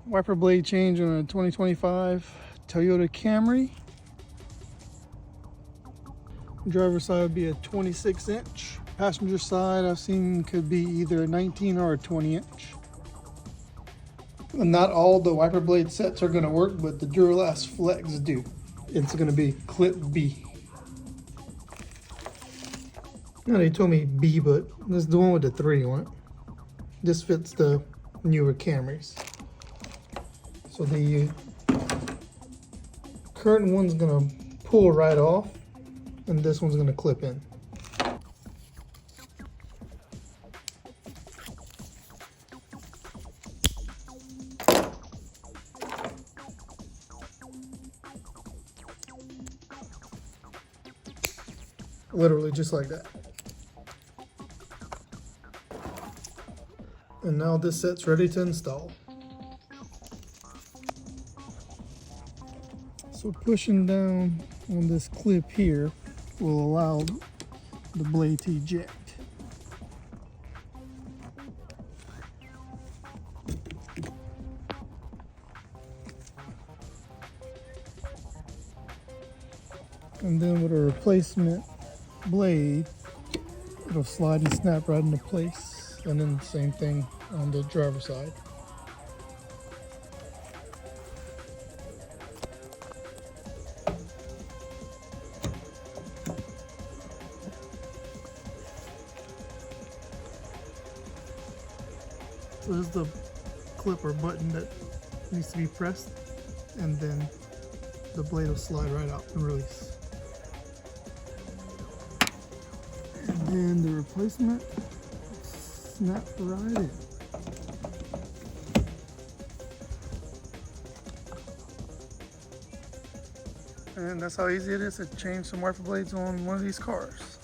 Wiper blade change on a 2025 Toyota Camry. Driver's side would be a 26-inch. Passenger side I've seen could be either a 19 or a 20-inch. Not all the wiper blade sets are going to work, but the Duralast Flex do. It's going to be clip B. Now they told me B, but this is the one with the 3 on it. This fits the newer Camrys. So the current one's going to pull right off, and this one's going to clip in. Literally just like that. And now this set's ready to install. So pushing down on this clip here will allow the blade to eject. And then with a replacement blade, it'll slide and snap right into place. And then the same thing on the driver's side. So there's the clip or button that needs to be pressed, and then the blade will slide right out and release. And then the replacement snap right in. And that's how easy it is to change some wiper blades on one of these cars.